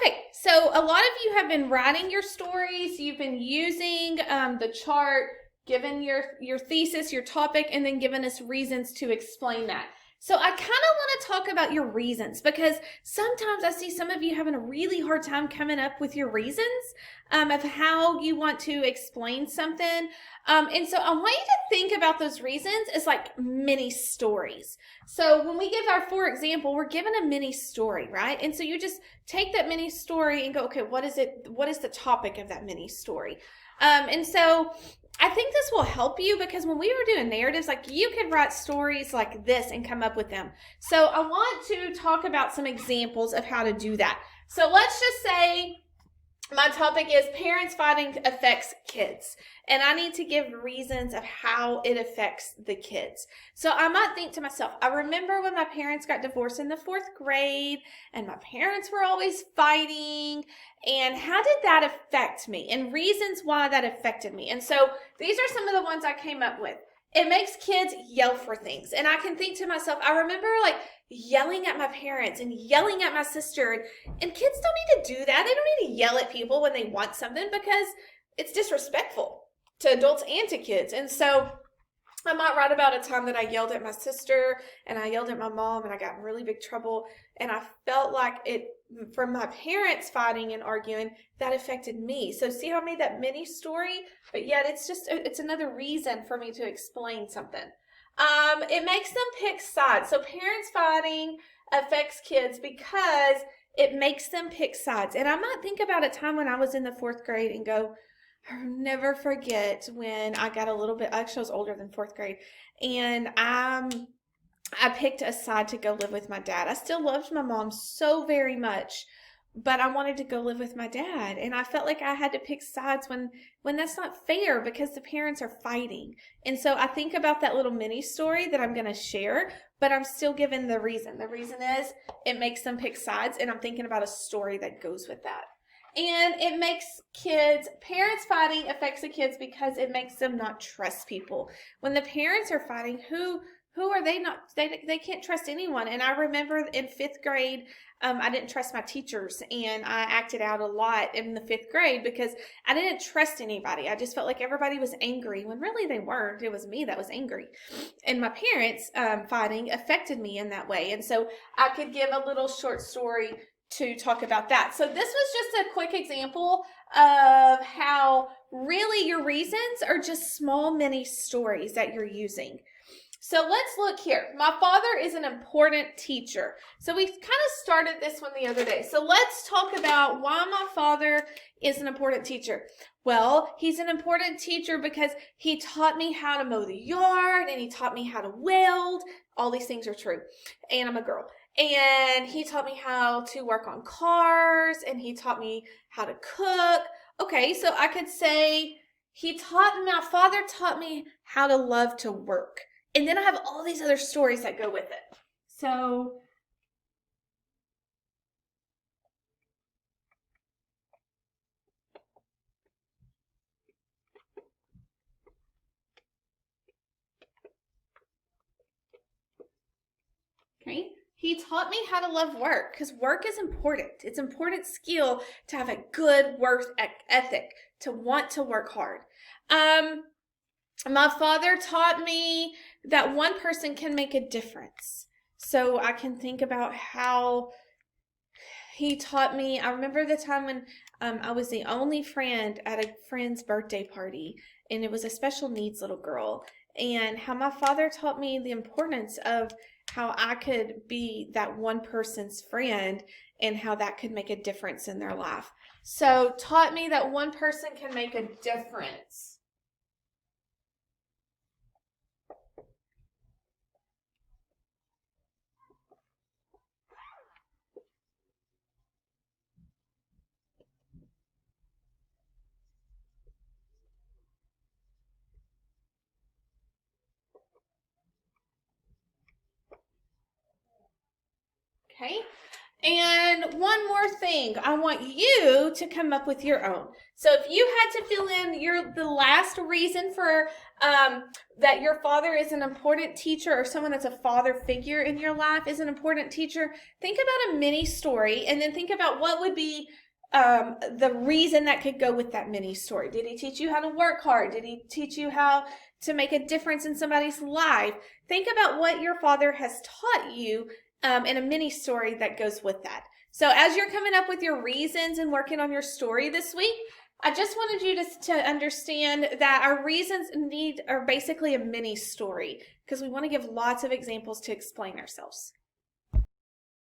Okay, so a lot of you have been writing your stories. You've been using the chart, given your thesis, your topic, and then given us reasons to explain that. So I kind of want to talk about your reasons because sometimes I see some of you having a really hard time coming up with your reasons of how you want to explain something. And so I want you to think about those reasons as like mini stories. So when we give our for example, we're given a mini story, right? And so you just take that mini story and go, okay, what is it? What is the topic of that mini story? And so I think this will help you because when we were doing narratives, like you could write stories like this and come up with them. So I want to talk about some examples of how to do that. So let's just say my topic is parents fighting affects kids, and I need to give reasons of how it affects the kids. So I might think to myself, I remember when my parents got divorced in the 4th grade and my parents were always fighting, and how did that affect me, and reasons why that affected me. And so these are some of the ones I came up with. It makes kids yell for things, and I can think to myself, I remember like yelling at my parents and yelling at my sister, and kids don't need to do that. They don't need to yell at people when they want something because it's disrespectful to adults and to kids. And so I might write about a time that I yelled at my sister and I yelled at my mom and I got in really big trouble, and I felt like it from my parents fighting and arguing that affected me. So see how I made that mini story, but yet it's another reason for me to explain something. It makes them pick sides. So parents fighting affects kids because it makes them pick sides. And I might think about a time when I was in the 4th grade and go, I'll never forget when I got a little bit, actually I was older than 4th grade, and I picked a side to go live with my dad. I still loved my mom so very much, but I wanted to go live with my dad, and I felt like I had to pick sides when that's not fair because the parents are fighting. And so I think about that little mini story that I'm going to share, but I'm still given the reason. The reason is it makes them pick sides, and I'm thinking about a story that goes with that. And it makes parents fighting affects the kids because it makes them not trust people. When the parents are fighting, who are they not? They can't trust anyone. And I remember in 5th grade, I didn't trust my teachers, and I acted out a lot in the 5th grade because I didn't trust anybody. I just felt like everybody was angry when really they weren't. It was me that was angry. And my parents fighting affected me in that way. And so I could give a little short story to talk about that. So this was just a quick example of how really your reasons are just small mini stories that you're using. So let's look here. My father is an important teacher. So we kind of started this one the other day. So let's talk about why my father is an important teacher. Well, he's an important teacher because he taught me how to mow the yard and he taught me how to weld. All these things are true. And I'm a girl. And he taught me how to work on cars and he taught me how to cook. Okay, so I could say my father taught me how to love to work. And then I have all these other stories that go with it. So okay. He taught me how to love work because work is important. It's an important skill to have a good work ethic, to want to work hard. My father taught me that one person can make a difference. So I can think about how he taught me. I remember the time when I was the only friend at a friend's birthday party, and it was a special needs little girl, and how my father taught me the importance of how I could be that one person's friend and how that could make a difference in their life. So taught me that one person can make a difference. Okay. And one more thing, I want you to come up with your own. So if you had to fill in the last reason for that your father is an important teacher, or someone that's a father figure in your life is an important teacher, think about a mini story and then think about what would be the reason that could go with that mini story. Did he teach you how to work hard? Did he teach you how to make a difference in somebody's life? Think about what your father has taught you in a mini story that goes with that. So as you're coming up with your reasons and working on your story this week, I just wanted you to understand that our reasons are basically a mini story, because we want to give lots of examples to explain ourselves.